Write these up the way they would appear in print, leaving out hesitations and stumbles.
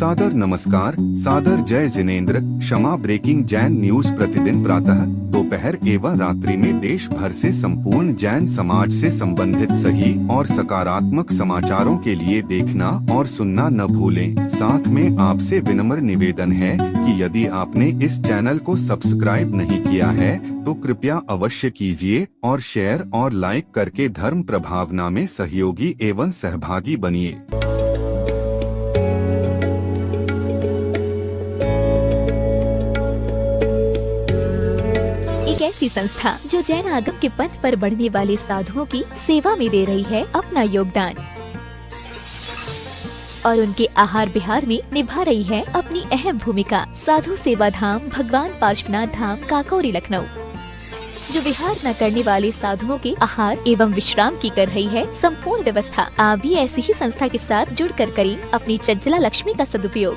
सादर नमस्कार, सादर जय जिनेंद्र। क्षमा ब्रेकिंग जैन न्यूज प्रतिदिन प्रातः, दोपहर एवं रात्रि में देश भर से संपूर्ण जैन समाज से संबंधित सही और सकारात्मक समाचारों के लिए देखना और सुनना न भूलें। साथ में आपसे विनम्र निवेदन है कि यदि आपने इस चैनल को सब्सक्राइब नहीं किया है तो कृपया अवश्य कीजिए और शेयर और लाइक करके धर्म प्रभावना में सहयोगी एवं सहभागी बनिए। ऐसी संस्था जो जैन आगम के पथ पर बढ़ने वाले साधुओं की सेवा में दे रही है अपना योगदान और उनके आहार विहार में निभा रही है अपनी अहम भूमिका। साधु सेवा धाम भगवान पार्श्वनाथ धाम काकोरी लखनऊ जो विहार न करने वाले साधुओं के आहार एवं विश्राम की कर रही है संपूर्ण व्यवस्था। आप भी ऐसी ही संस्था के साथ जुड़कर करें अपनी चंचला लक्ष्मी का सदुपयोग।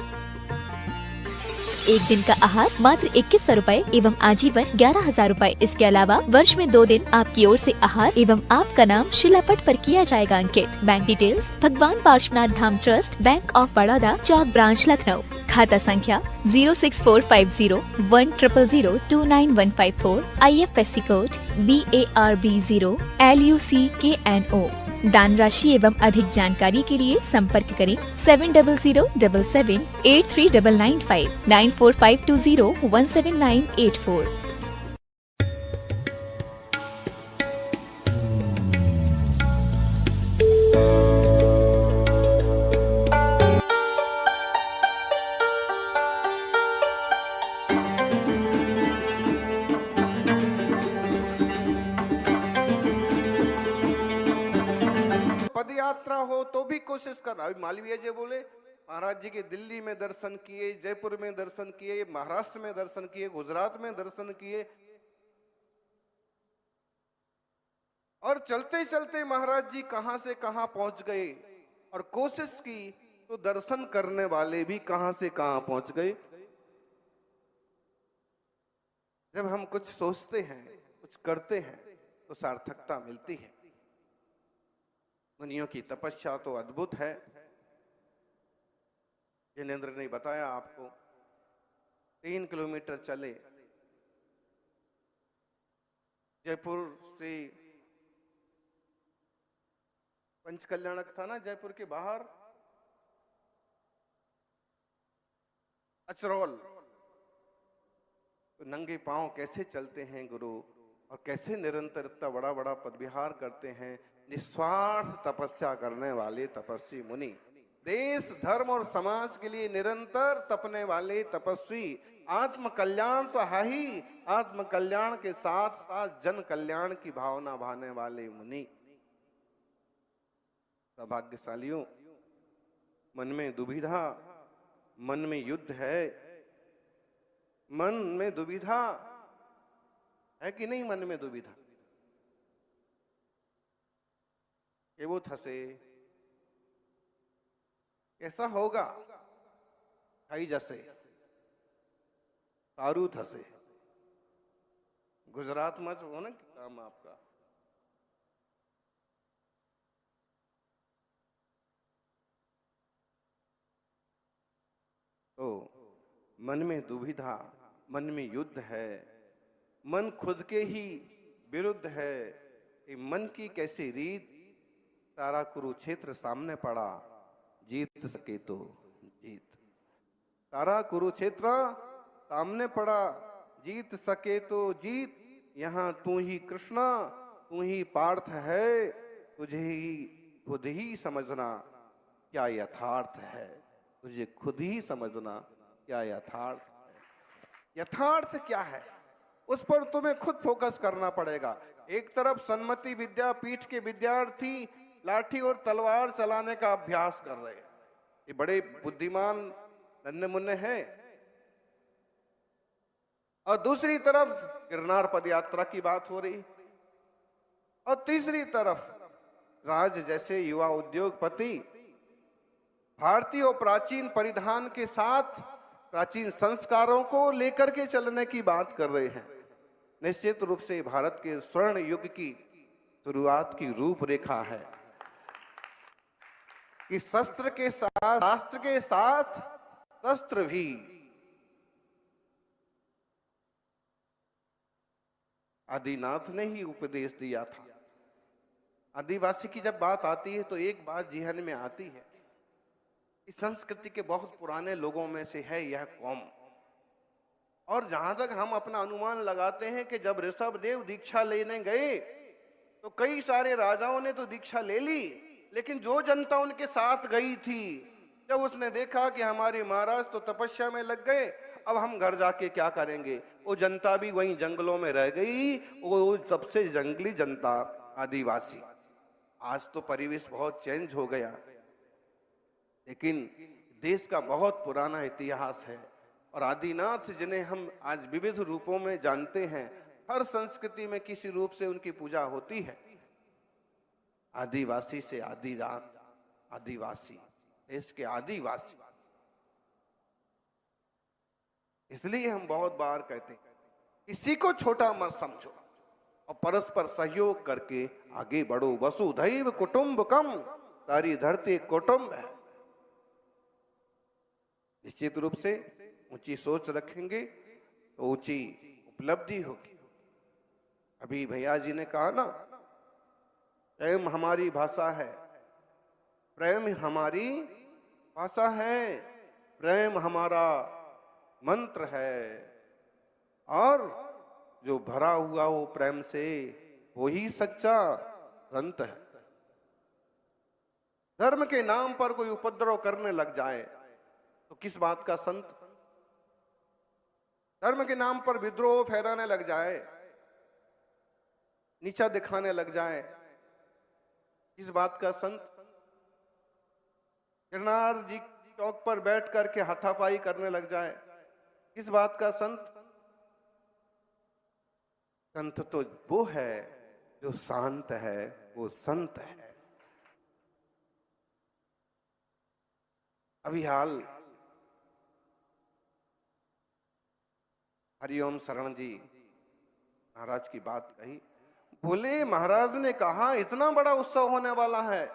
एक दिन का आहार मात्र 2100 रूपए एवं आजीवन 11,000 रूपए। इसके अलावा वर्ष में 2 दिन आपकी ओर से आहार एवं आपका नाम शिलापट पर किया जाएगा अंकित। Bank details Bhagwan Parshvanath Dham trust, bank of Baroda, Chowk branch Lucknow. खाता संख्या 064501000291154। IFSC code BARB0 LUCKNO। दान राशि एवं अधिक जानकारी के लिए संपर्क करें 7007783995 9452017984। यात्रा हो तो भी कोशिश कर। अभी मालवीय जी बोले महाराज जी के दिल्ली में दर्शन किए, जयपुर में दर्शन किए, महाराष्ट्र में दर्शन किए, गुजरात में दर्शन किए और चलते चलते महाराज जी कहां से कहां पहुंच गए और कोशिश की तो दर्शन करने वाले भी कहां से कहां पहुंच गए। जब हम कुछ सोचते हैं, कुछ करते हैं तो सार्थकता मिलती है। मुनियों की तपस्या तो अद्भुत है। जिनेंद्र ने बताया आपको 3 किलोमीटर चले, जयपुर से पंचकल्याणक था ना, जयपुर के बाहर अचरौल, तो नंगे पांव कैसे चलते हैं गुरु और कैसे निरंतर इतना बड़ा बड़ा पदविहार करते हैं। निस्वार्थ तपस्या करने वाले तपस्वी मुनि, देश धर्म और समाज के लिए निरंतर तपने वाले तपस्वी, आत्म कल्याण तो है ही, आत्म कल्याण के साथ साथ जन कल्याण की भावना भाने वाले मुनि। सौभाग्यशालियों, मन में दुविधा, मन में युद्ध है, मन में दुविधा है कि नहीं? मन में दुविधा कि वो थसे कैसा होगा, खाई जैसे तारू थसे। गुजरात में जो हो ना काम आपका, तो मन में दुविधा, मन में युद्ध है, मन खुद के ही विरुद्ध है। ये मन की कैसी रीत, सारा कुरुक्षेत्र सामने पड़ा, जीत सके तो जीत। सारा कुरुक्षेत्र सामने पड़ा, जीत सके तो जीत। यहाँ तू ही कृष्णा, तू ही पार्थ है, तुझे ही खुद ही समझना क्या यथार्थ है। तुझे खुद ही समझना क्या यथार्थ है। यथार्थ क्या है उस पर तुम्हें खुद फोकस करना पड़ेगा। एक तरफ सन्मति विद्यापीठ के विद्यार्थी लाठी और तलवार चलाने का अभ्यास कर रहे हैं, ये बड़े बुद्धिमान नन्हे मुन्ने हैं, और दूसरी तरफ गिरनार पद यात्रा की बात हो रही, और तीसरी तरफ राज जैसे युवा उद्योगपति भारतीय और प्राचीन परिधान के साथ प्राचीन संस्कारों को लेकर के चलने की बात कर रहे हैं। निश्चित रूप से भारत के स्वर्ण युग की शुरुआत की रूपरेखा है कि शस्त्र के साथ, शास्त्र के साथ शस्त्र भी आदिनाथ ने ही उपदेश दिया था। आदिवासी की जब बात आती है तो एक बात जेहन में आती है, इस संस्कृति के बहुत पुराने लोगों में से है यह कौम। और जहां तक हम अपना अनुमान लगाते हैं कि जब ऋषभदेव दीक्षा लेने गए तो कई सारे राजाओं ने तो दीक्षा ले ली, लेकिन जो जनता उनके साथ गई थी, जब उसने देखा कि हमारे महाराज तो तपस्या में लग गए, अब हम घर जाके क्या करेंगे, वो जनता भी वहीं जंगलों में रह गई। वो सबसे जंगली जनता आदिवासी। आज तो परिवेश बहुत चेंज हो गया, लेकिन देश का बहुत पुराना इतिहास है। और आदिनाथ जिन्हें हम आज विविध रूपों में जानते हैं, हर संस्कृति में किसी रूप से उनकी पूजा होती है। आदिवासी से आदिनाथ, आदिवासी देश के आदिवासी। इसलिए हम बहुत बार कहते हैं किसी को छोटा मत समझो और परस्पर सहयोग करके आगे बढ़ो। वसुधैव कुटुंबकम, सारी धरती कुटुंब है। निश्चित रूप से ऊंची सोच रखेंगे तो ऊंची उपलब्धि होगी। अभी भैया जी ने कहा ना, प्रेम हमारी भाषा है, प्रेम हमारी भाषा है, प्रेम हमारा मंत्र है। और जो भरा हुआ वो प्रेम से, वो ही सच्चा संत है। धर्म के नाम पर कोई उपद्रव करने लग जाए तो किस बात का संत? धर्म के नाम पर विद्रोह फैलाने लग जाए, नीचा दिखाने लग जाए, किस बात का संत? गिरनार जी चौक पर बैठ करके हाथापाई करने लग जाए, किस बात का संत? संत तो वो है जो शांत है, वो संत है। अभी हाल हरिओम शरण जी महाराज की बात कही, बोले महाराज ने कहा इतना बड़ा उत्सव होने वाला है,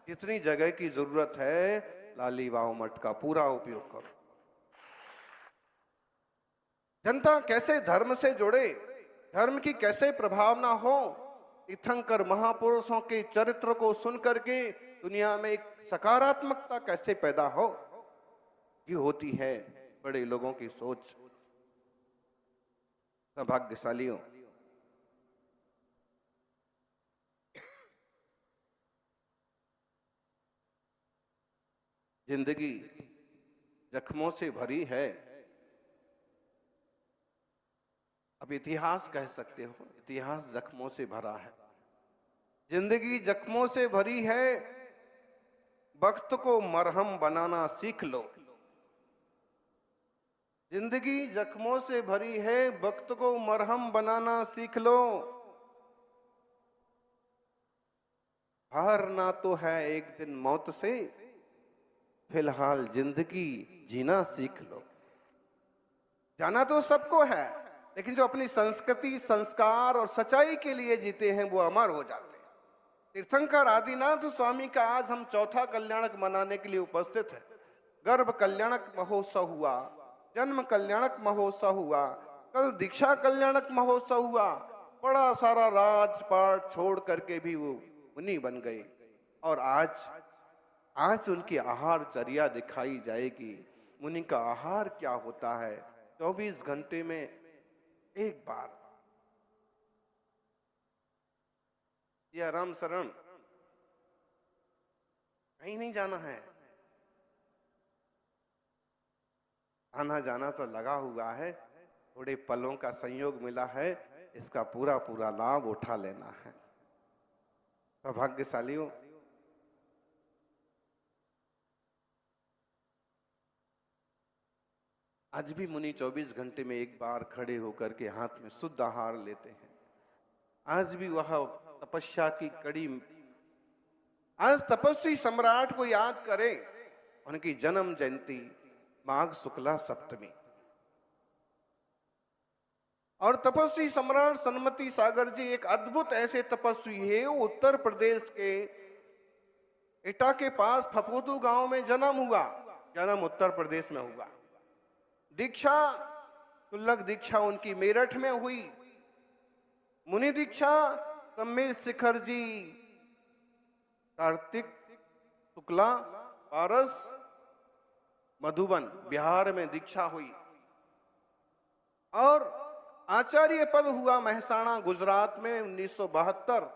जितनी जगह की जरूरत है लाली वाव मठ का पूरा उपयोग करो। जनता कैसे धर्म से जुड़े, धर्म की कैसे प्रभावना हो, तीर्थंकर महापुरुषों के चरित्र को सुन करके दुनिया में एक सकारात्मकता कैसे पैदा हो, ये होती है बड़े लोगों की सोच। सौभाग्यशालियों, जिंदगी जख्मों से भरी है। अब इतिहास कह सकते हो, इतिहास जख्मों से भरा है। जिंदगी जख्मों से भरी है, वक्त को मरहम बनाना सीख लो। जिंदगी जख्मों से भरी है, वक्त को मरहम बनाना सीख लो। हारना तो है एक दिन मौत से, फिलहाल जिंदगी जीना सीख लो। जाना तो सबको है, लेकिन जो अपनी संस्कृति, संस्कार और सच्चाई के लिए जीते हैं वो अमर हो जाते हैं। तीर्थंकर आदिनाथ स्वामी का आज हम चौथा कल्याणक मनाने के लिए उपस्थित है। गर्भ कल्याणक महोत्सव हुआ, जन्म कल्याणक महोत्सव हुआ, कल दीक्षा कल्याणक महोत्सव हुआ। बड़ा सारा राजपाट छोड़ करके भी वो मुनि बन गए। और आज उनकी आहारचर्या दिखाई जाएगी। मुनि का आहार क्या होता है, 24 घंटे में एक बार। ये राम शरण कहीं नहीं जाना है, आना जाना तो लगा हुआ है। थोड़े पलों का संयोग मिला है, इसका पूरा पूरा लाभ उठा लेना है। सौभाग्यशालियों, आज भी मुनि 24 घंटे में एक बार खड़े होकर के हाथ में शुद्ध आहार लेते हैं। आज भी वह तपस्या की कड़ी, आज तपस्वी सम्राट को याद करें, उनकी जन्म जयंती माघ शुक्ला सप्तमी। और तपस्वी सम्राट सन्मति सागर जी एक अद्भुत ऐसे तपस्वी है। वो उत्तर प्रदेश के एटा के पास फफूदू गांव में जन्म हुआ। जन्म उत्तर प्रदेश में हुआ। दीक्षा, तुल्लक दीक्षा उनकी मेरठ में हुई। मुनि दीक्षा सम्मेश शिखर जी, कार्तिक शुक्ला पारस मधुबन बिहार में दीक्षा हुई। और आचार्य पद हुआ महसाणा गुजरात में 1972।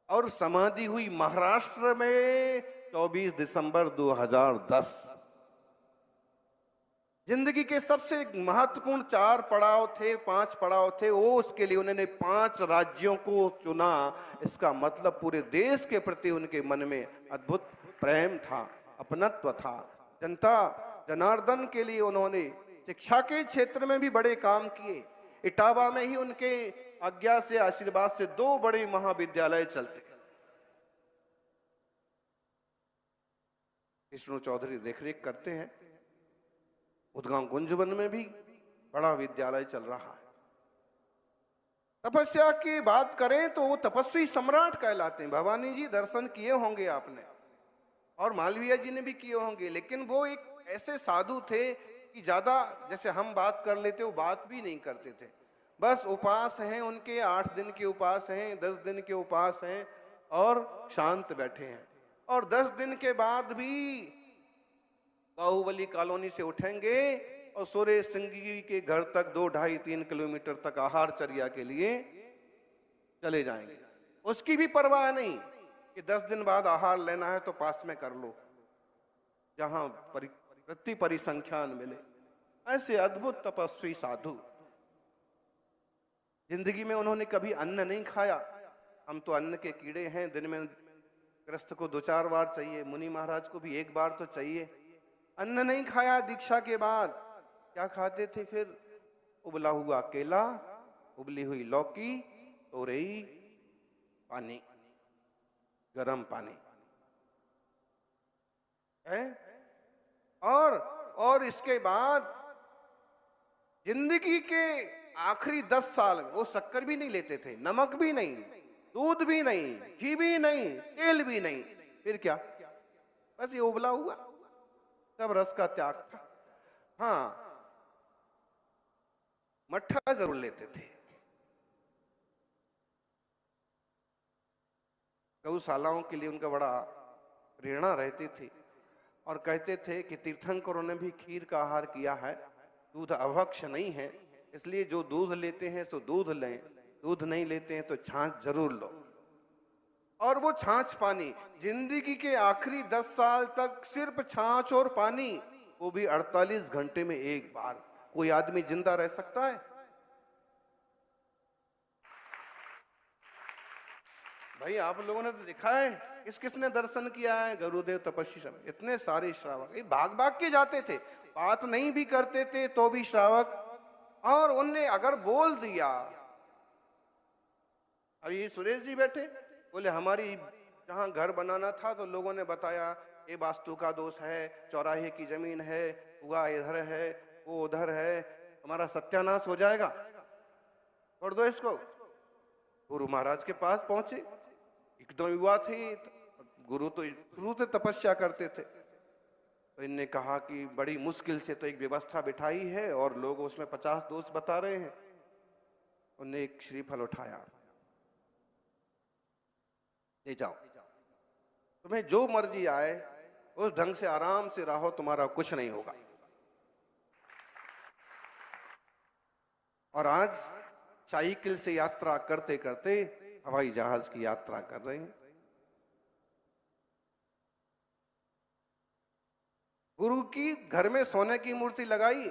और समाधि हुई महाराष्ट्र में 24 दिसंबर 2010। जिंदगी के सबसे महत्वपूर्ण 4 पड़ाव थे, 5 पड़ाव थे, वो उसके लिए उन्होंने 5 राज्यों को चुना। इसका मतलब पूरे देश के प्रति उनके मन में अद्भुत प्रेम था, अपनत्व था। जनता जनार्दन के लिए उन्होंने शिक्षा के क्षेत्र में भी बड़े काम किए। इटावा में ही उनके आज्ञा से, आशीर्वाद से 2 बड़े महाविद्यालय चलते। विष्णु चौधरी देखरेख करते हैं। उदगांव गुंजवन में भी बड़ा विद्यालय चल रहा है। तपस्या की बात करें तो वो तपस्वी सम्राट कहलाते हैं। भवानी जी दर्शन किए होंगे आपने, और मालवीय जी ने भी किए होंगे, लेकिन वो एक ऐसे साधु थे कि ज्यादा जैसे हम बात कर लेते वो बात भी नहीं करते थे। बस उपास हैं उनके, 8 दिन के उपास हैं, 10 दिन के उपास हैं और शांत बैठे हैं। और 10 दिन के बाद भी बाहुबली कॉलोनी से उठेंगे और सुरेश सिंह जी के घर तक 2, 2.5, 3 किलोमीटर तक आहार चर्या के लिए चले जाएंगे। उसकी भी परवाह नहीं कि 10 दिन बाद आहार लेना है तो पास में कर लो, जहां प्रति परिसंख्यान मिले। ऐसे अद्भुत तपस्वी साधु। जिंदगी में उन्होंने कभी अन्न नहीं खाया। हम तो अन्न के कीड़े हैं, दिन में गृहस्थ को 2-4 बार चाहिए, मुनि महाराज को भी 1 बार तो चाहिए। अन्न नहीं खाया दीक्षा के बाद। क्या खाते थे फिर? उबला हुआ केला, उबली हुई लौकी, तोरई, पानी, गरम पानी है। और इसके बाद जिंदगी के आखिरी 10 साल वो शक्कर भी नहीं लेते थे, नमक भी नहीं, दूध भी नहीं, घी भी नहीं, तेल भी नहीं। फिर क्या? बस ये उबला हुआ, सब रस का त्याग था। हाँ, मट्ठा जरूर लेते थे। गौशालाओं के लिए उनका बड़ा प्रेरणा रहती थी और कहते थे कि तीर्थंकरों ने भी खीर का आहार किया है, दूध अभक्ष नहीं है, इसलिए जो दूध लेते हैं तो दूध लें, दूध नहीं लेते हैं तो छाछ जरूर लो। और वो छाछ पानी, जिंदगी के आखिरी 10 साल तक सिर्फ छाछ और पानी, वो भी 48 घंटे में 1 बार। कोई आदमी जिंदा रह सकता है? भाई आप लोगों ने तो दिखा है, किसने दर्शन किया है? गुरुदेव तपस्वी सब, इतने सारे श्रावक भाग भाग के जाते थे, बात नहीं भी करते थे तो भी श्रावक। और उनने अगर बोल दिया, अब ये सुरेश जी बैठे बोले हमारी जहां घर बनाना था तो लोगों ने बताया ये वास्तु का दोष है, चौराहे की जमीन है, हुआ इधर है, वो उधर है, हमारा सत्यानाश हो जाएगा, छोड़ दो इसको। गुरु महाराज के पास पहुंचे, एकदम युवा थे, गुरु तो शुरू से तपस्या करते थे, तो इनने कहा कि बड़ी मुश्किल से तो एक व्यवस्था बिठाई है और लोग उसमें 50 दोष बता रहे हैं। उनने एक श्रीफल उठाया, ले जाओ, तुम्हें जो मर्जी आए उस ढंग से आराम से रहो, तुम्हारा कुछ नहीं होगा। और आज साइकिल से यात्रा करते करते हवाई जहाज की यात्रा कर रहे हैं। गुरु की घर में सोने की मूर्ति लगाई,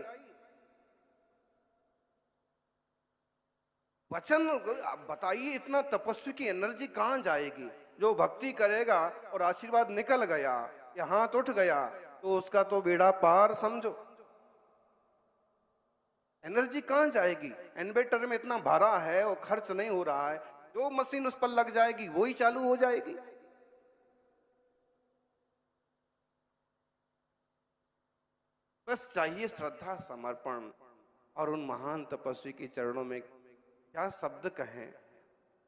वचन बताइए, इतना तपस्वी की एनर्जी कहां जाएगी? जो भक्ति करेगा और आशीर्वाद निकल गया या हाथ उठ गया तो उसका तो बेड़ा पार समझो। एनर्जी कहां जाएगी? इन्वर्टर में इतना भरा है और खर्च नहीं हो रहा है, जो मशीन उस पर लग जाएगी वही चालू हो जाएगी। बस चाहिए श्रद्धा, समर्पण। और उन महान तपस्वी के चरणों में क्या शब्द कहें।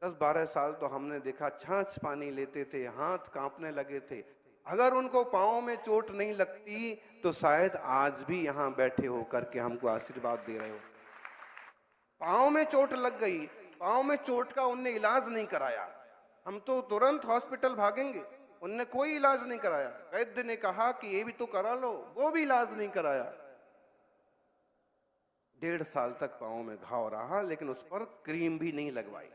10-12 साल तो हमने देखा छाछ पानी लेते थे, हाथ कांपने लगे थे, अगर उनको पाँव में चोट नहीं लगती तो शायद आज भी यहाँ बैठे होकर के हमको आशीर्वाद दे रहे हो। पाँव में चोट लग गई, पाँव में चोट का उनने इलाज नहीं कराया, हम तो तुरंत हॉस्पिटल भागेंगे। उनने कोई इलाज नहीं कराया। वैद्य ने कहा कि ये भी तो करा लो, वो भी इलाज नहीं कराया। 1.5 साल तक पाँव में घाव रहा, लेकिन उस पर क्रीम भी नहीं लगवाई।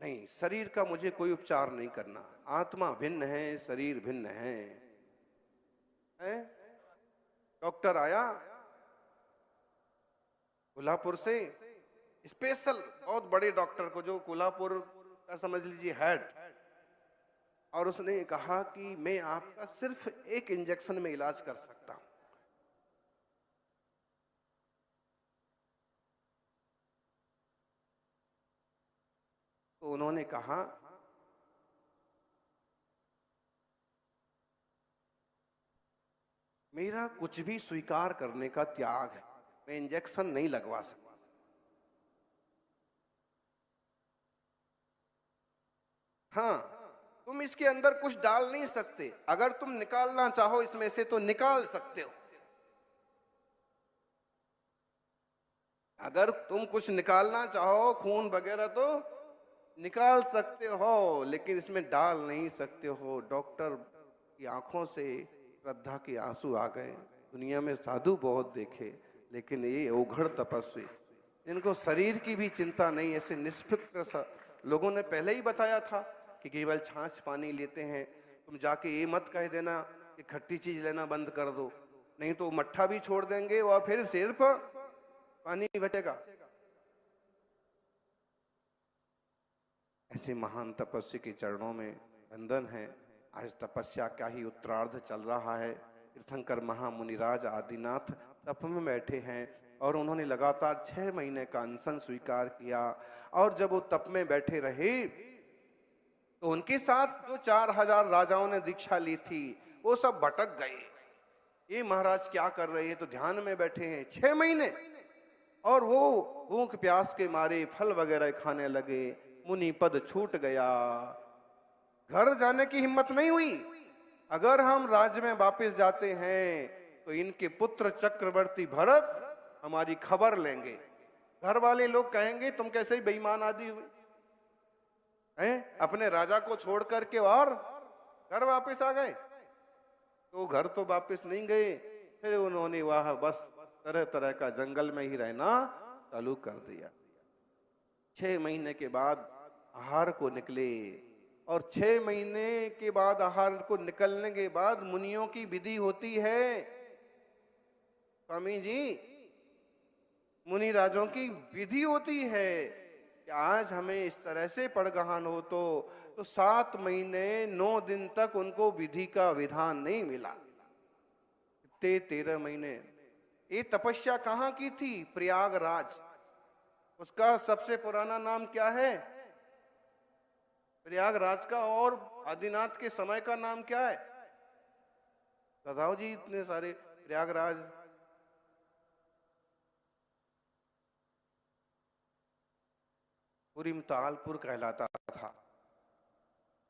नहीं, शरीर का मुझे कोई उपचार नहीं करना। आत्मा भिन्न है, शरीर भिन्न है। डॉक्टर आया कोल्हापुर से, स्पेशल बहुत बड़े डॉक्टर को, जो कोल्हापुर का समझ लीजिए हेड, और उसने कहा कि मैं आपका सिर्फ एक इंजेक्शन में इलाज कर सकता हूं। तो उन्होंने कहा मेरा कुछ भी स्वीकार करने का त्याग है, मैं इंजेक्शन नहीं लगवा सकता। हाँ, तुम इसके अंदर कुछ डाल नहीं सकते, अगर तुम निकालना चाहो इसमें से तो निकाल सकते हो। अगर तुम कुछ निकालना चाहो, खून वगैरह, तो निकाल सकते हो, लेकिन इसमें डाल नहीं सकते हो। डॉक्टर की आंखों से श्रद्धा के आंसू आ गए। दुनिया में साधु बहुत देखे, लेकिन ये ओघड़ तपस्वी, इनको शरीर की भी चिंता नहीं। ऐसे निष्फिक्र लोगों ने पहले ही बताया था कि केवल छाछ पानी लेते हैं। तुम जाके ये मत कह देना कि खट्टी चीज लेना बंद कर दो, नहीं तो मट्ठा भी छोड़ देंगे और फिर सिर्फ पानी बचेगा। ऐसे महान तपस्वी के चरणों में वंदन है। आज तपस्या का ही उत्तरार्ध चल रहा है। तीर्थंकर महामुनिराज आदिनाथ तप में बैठे हैं और उन्होंने लगातार 6 महीने का अनशन स्वीकार किया। और जब वो तप में बैठे रहे तो उनके साथ जो 4000 राजाओं ने दीक्षा ली थी वो सब भटक गए। ये महाराज क्या कर रहे हैं, तो ध्यान में बैठे हैं 6 महीने, और वो भूख प्यास के मारे फल वगैरह खाने लगे। मुनि पद छूट गया, घर जाने की हिम्मत नहीं हुई। अगर हम राज्य में वापस जाते हैं तो इनके पुत्र चक्रवर्ती भरत हमारी खबर लेंगे। घर वाले लोग कहेंगे तुम कैसे बेईमान आदि हुए हैं, अपने राजा को छोड़ करके और घर वापस आ गए। तो घर तो वापस नहीं गए, फिर उन्होंने वह बस तरह तरह का जंगल में ही रहना चालू कर दिया। 6 महीने के बाद आहार को निकले, और 6 महीने के बाद आहार को निकलने के बाद मुनियों की विधि होती है। स्वामी जी, मुनि राजों की विधि होती है कि आज हमें इस तरह से पड़गहान हो तो 7 महीने 9 दिन तक उनको विधि का विधान नहीं मिला। 13 महीने। ये तपस्या कहाँ की थी? प्रयागराज। उसका सबसे पुराना नाम क्या है? प्रयागराज का। और आदिनाथ के समय का नाम क्या है? बताओ जी, इतने सारे प्रयागराज। पुरीमतालपुर कहलाता था।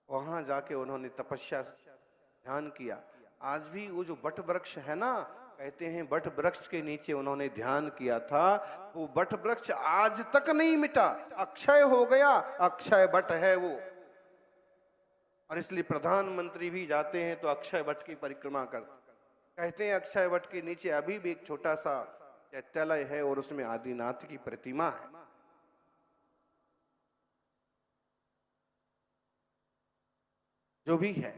वहां जाके उन्होंने तपस्या ध्यान किया। आज भी वो जो बट वृक्ष है ना, कहते हैं बट वृक्ष के नीचे उन्होंने ध्यान किया था। वो बट वृक्ष आज तक नहीं मिटा, अक्षय हो गया, अक्षय बट है वो। और इसलिए प्रधानमंत्री भी जाते हैं तो अक्षय वट की परिक्रमा करते। कहते हैं अक्षय वट के नीचे अभी भी एक छोटा सा चैत्यालय है और उसमें आदिनाथ की प्रतिमा है। जो भी है,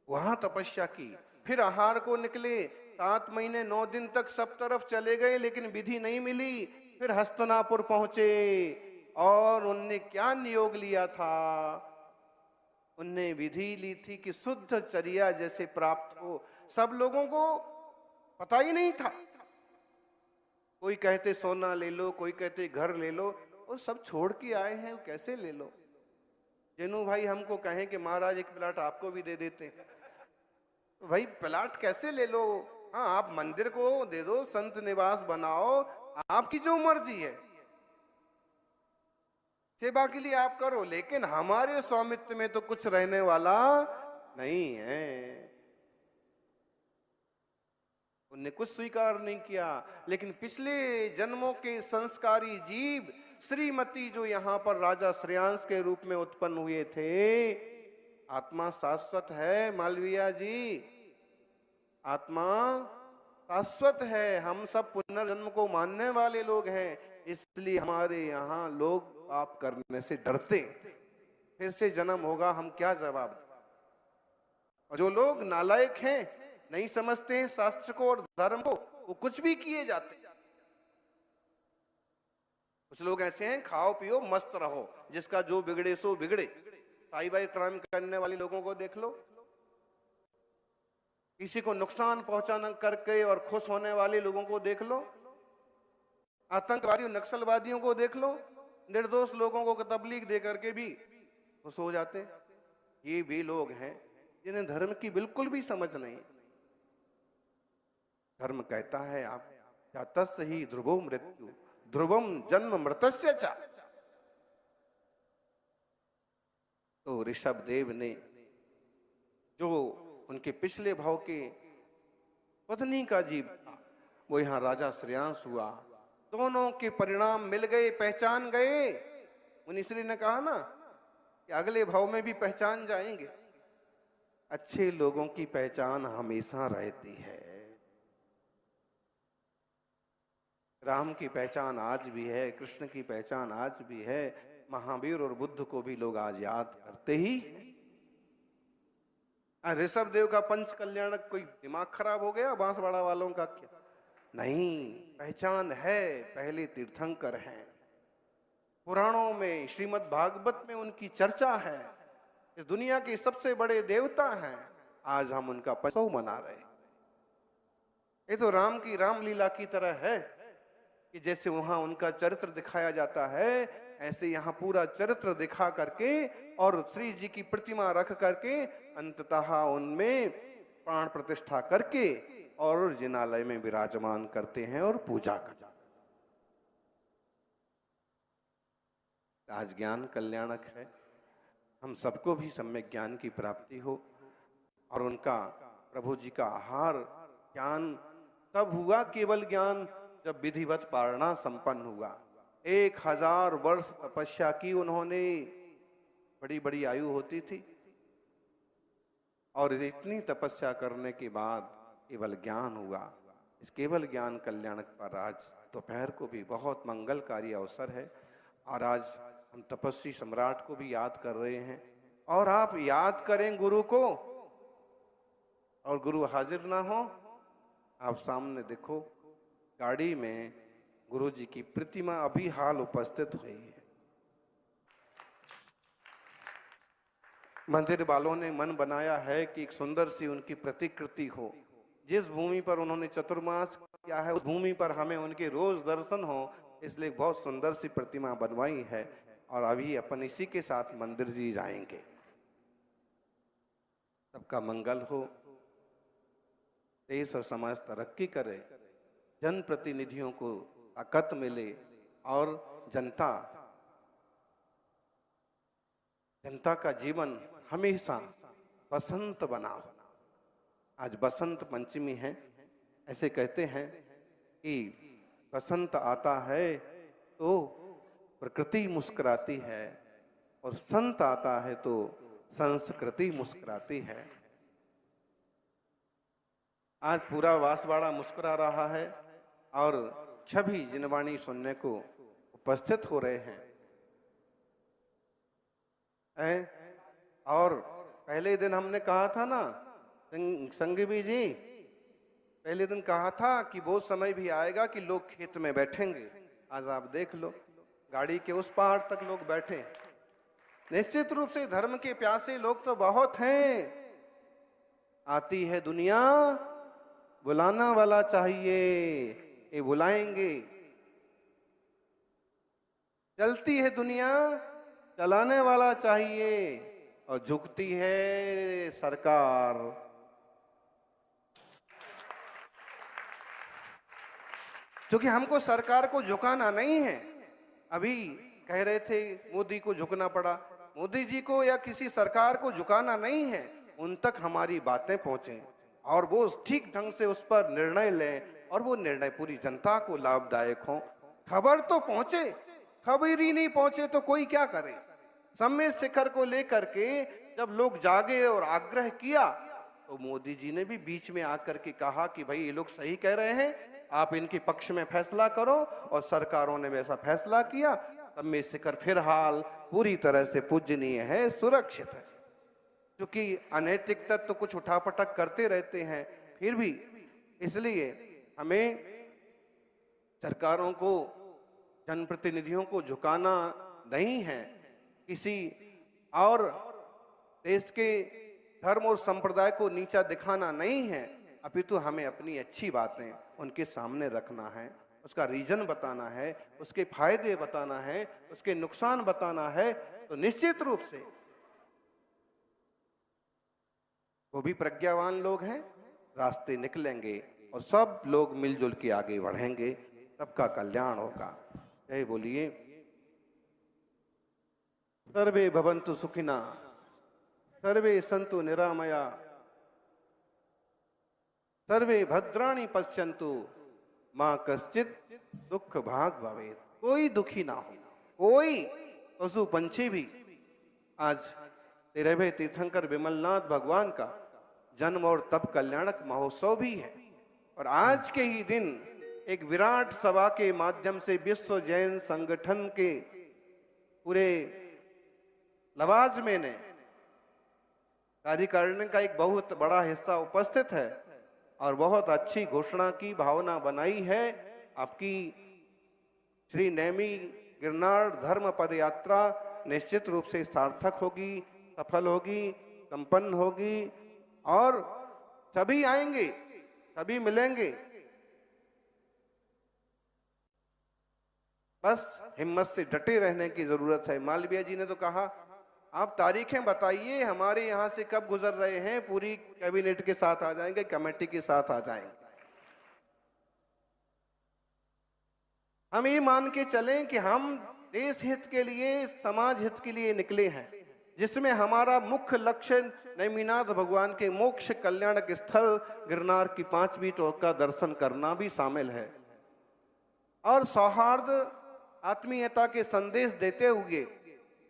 वहां तपस्या की। फिर आहार को निकले, 7 महीने 9 दिन तक सब तरफ चले गए, लेकिन विधि नहीं मिली। फिर हस्तिनापुर पहुंचे और उनने क्या नियोग लिया था? उनने विधि ली थी कि शुद्ध चर्या जैसे प्राप्त हो। सब लोगों को पता ही नहीं था। कोई कहते सोना ले लो, कोई कहते घर ले लो, और सब छोड़ के आए हैं, कैसे ले लो? जेनू भाई हमको कहें कि महाराज एक प्लाट आपको भी दे देते हैं, तो भाई प्लाट कैसे ले लो? हाँ, आप मंदिर को दे दो, संत निवास बनाओ, आपकी जो मर्जी है। सेवा के लिए आप करो, लेकिन हमारे स्वामित्व में तो कुछ रहने वाला नहीं है। उनने कुछ स्वीकार नहीं किया, लेकिन पिछले जन्मों के संस्कारी जीव श्रीमती जो यहाँ पर राजा श्रेयांश के रूप में उत्पन्न हुए थे, आत्मा शाश्वत है मालविया जी, आत्मा शाश्वत है। हम सब पुनर्जन्म को मानने वाले लोग हैं, इसलिए हमारे यहाँ लोग पाप करने से डरते, फिर से जन्म होगा, हम क्या जवाब दें। और जो लोग नालायक हैं, नहीं समझते हैं शास्त्र को और धर्म को, वो कुछ भी किए जाते। कुछ लोग ऐसे हैं, खाओ पियो मस्त रहो, जिसका जो बिगड़े सो बिगड़े। साइबर क्राइम करने वाले लोगों को देख लो, किसी को नुकसान पहुंचाना करके और खुश होने वाले लोगों को देख लो, आतंकवादियों नक्सलवादियों को देख लो, निर्दोष लोगों को तबलीग दे करके भी खुश हो जाते। ये भी लोग हैं जिन्हें धर्म की बिल्कुल भी समझ नहीं। धर्म कहता है आप जातस्य ही ध्रुवो मृत्यु ध्रुवम जन्म मृतस्य च। तो ऋषभ देव ने जो उनके पिछले भाव के पत्नी का जीव था, वो यहाँ राजा श्रेयांश हुआ। दोनों के परिणाम मिल गए, पहचान गए। मुनिश्री ने कहा ना कि अगले भाव में भी पहचान जाएंगे। अच्छे लोगों की पहचान हमेशा रहती है। राम की पहचान आज भी है, कृष्ण की पहचान आज भी है, महावीर और बुद्ध को भी लोग आज याद करते ही। ऋषभ देव का पंच कल्याणक कोई दिमाग खराब हो गया बांसवाड़ा वालों का? क्या नहीं, पहचान है, पहले तीर्थंकर हैं। पुराणों में, श्रीमद् भागवत में उनकी चर्चा है। इस दुनिया के सबसे बड़े देवता हैं, आज हम उनका उत्सव मना रहे। ये तो राम की रामलीला की तरह है कि जैसे वहां उनका चरित्र दिखाया जाता है, ऐसे यहाँ पूरा चरित्र दिखा करके और श्री जी की प्रतिमा रख करके अंततः उनमें प्राण प्रतिष्ठा करके और जिनालय में विराजमान करते हैं और पूजा करते हैं। आज ज्ञान कल्याणक है, हम सबको भी सम्यक ज्ञान की प्राप्ति हो। और उनका प्रभु जी का आहार ज्ञान तब हुआ, केवल ज्ञान, जब विधिवत पारणा संपन्न हुआ। 1000 वर्ष तपस्या की उन्होंने, बड़ी बड़ी आयु होती थी, और इतनी तपस्या करने के बाद केवल ज्ञान हुआ। इस केवल ज्ञान कल्याणक पर आज दोपहर को भी बहुत मंगलकारी अवसर है, और आज हम तपस्वी सम्राट को भी याद कर रहे हैं। और आप याद करें गुरु को, और गुरु हाजिर ना हो, आप सामने देखो गाड़ी में गुरु जी की प्रतिमा अभी हाल उपस्थित हुई है। मंदिर वालों ने मन बनाया है कि एक सुंदर सी उनकी प्रतिकृति हो। जिस भूमि पर उन्होंने चतुर्मास किया है, उस भूमि पर हमें उनके रोज दर्शन हो, इसलिए बहुत सुंदर सी प्रतिमा बनवाई है। और अभी अपन इसी के साथ मंदिर जी जाएंगे। सबका मंगल हो, देश और समाज तरक्की करे, जनप्रतिनिधियों को ताकत मिले, और जनता का जीवन हमेशा बसंत बना हो। आज बसंत पंचमी है। ऐसे कहते हैं कि बसंत आता है तो प्रकृति मुस्कुराती है, और संत आता है तो संस्कृति मुस्कुराती है। आज पूरा वासवाड़ा मुस्कुरा रहा है, और सभी जिनवाणी सुनने को उपस्थित हो रहे हैं। और पहले दिन हमने कहा था ना संगीवी जी, पहले दिन कहा था कि वो समय भी आएगा कि लोग खेत में बैठेंगे। आज आप देख लो, गाड़ी के उस पार तक लोग बैठे। निश्चित रूप से धर्म के प्यासे लोग तो बहुत हैं। आती है दुनिया, बुलाना वाला चाहिए, ये बुलाएंगे। चलती है दुनिया, चलाने वाला चाहिए, और झुकती है सरकार। क्योंकि हमको सरकार को झुकाना नहीं है। अभी कह रहे थे मोदी को झुकना पड़ा। मोदी जी को या किसी सरकार को झुकाना नहीं है, उन तक हमारी बातें पहुंचे और वो ठीक ढंग से उस पर निर्णय लें और वो निर्णय पूरी जनता को लाभदायक हो। खबर तो पहुंचे, खबर ही नहीं पहुंचे तो कोई क्या करे। सम्मेद शिखर को लेकर के जब लोग जागे और आग्रह किया तो मोदी जी ने भी बीच में आकर के कहा कि भाई ये लोग सही कह रहे हैं, आप इनके पक्ष में फैसला करो, और सरकारों ने वैसा फैसला किया। सम्मेद शिखर फिलहाल पूरी तरह से पूजनीय है, सुरक्षित है। क्योंकि अनैतिक तत्व कुछ उठापटक करते रहते हैं, फिर भी इसलिए हमें सरकारों को, जनप्रतिनिधियों को झुकाना नहीं है, किसी और देश के धर्म और संप्रदाय को नीचा दिखाना नहीं है, अपितु हमें अपनी अच्छी बातें उनके सामने रखना है, उसका रीजन बताना है, उसके फायदे बताना है, उसके नुकसान बताना है। तो निश्चित रूप से वो भी प्रज्ञावान लोग हैं, रास्ते निकलेंगे और सब लोग मिलजुल के आगे बढ़ेंगे, सबका कल्याण होगा। जय बोलिए। सर्वे भवन्तु सुखिना, सर्वे सन्तु निरामया, सर्वे भद्राणि पश्यन्तु, मां कश्चित् दुख भाग भवेत्। कोई दुखी ना हो, कोई पशु पंछी भी। आज 13वें तीर्थंकर विमलनाथ भगवान का जन्म और तप कल्याणक महोत्सव भी है, और आज के ही दिन एक विराट सभा के माध्यम से विश्व जैन संगठन के पूरे लवाजमे ने, कार्यकारिणी का एक बहुत बड़ा हिस्सा उपस्थित है और बहुत अच्छी घोषणा की भावना बनाई है। आपकी श्री नैमी गिरनार धर्म पद यात्रा निश्चित रूप से सार्थक होगी, सफल होगी, संपन्न होगी, और सभी आएंगे, सभी मिलेंगे। बस हिम्मत से डटे रहने की जरूरत है। मालवीय जी ने तो कहा, आप तारीखें बताइए, हमारे यहाँ से कब गुजर रहे हैं, पूरी कैबिनेट के साथ आ जाएंगे, कमेटी के साथ आ जाएंगे। हम ये मान के चलें कि हम देश हित के लिए, समाज हित के लिए निकले हैं, जिसमें हमारा मुख्य लक्ष्य नेमिनाथ भगवान के मोक्ष कल्याणक स्थल गिरनार की 5वीं टोक का दर्शन करना भी शामिल है, और सौहार्द, आत्मीयता के संदेश देते हुए,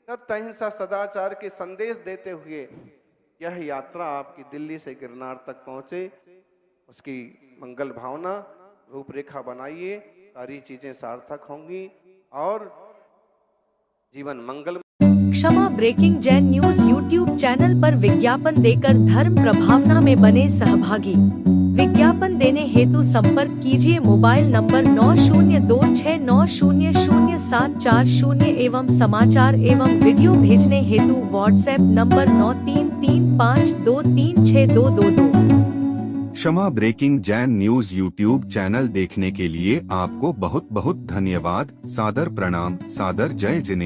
सत्य अहिंसा सदाचार के संदेश देते हुए यह यात्रा आपकी दिल्ली से गिरनार तक पहुंचे। उसकी मंगल भावना, रूपरेखा बनाइए, सारी चीजें सार्थक होंगी और जीवन मंगल। Kshama breaking Jain news YouTube channel पर विज्ञापन देकर धर्म प्रभावना में बने सहभागी। विज्ञापन देने हेतु संपर्क कीजिए मोबाइल नंबर 9026900740 एवं समाचार एवं वीडियो भेजने हेतु WhatsApp number 9335236222। Kshama breaking Jain news YouTube channel देखने के लिए आपको बहुत बहुत धन्यवाद। सादर प्रणाम, सादर जय जिनेंद्र।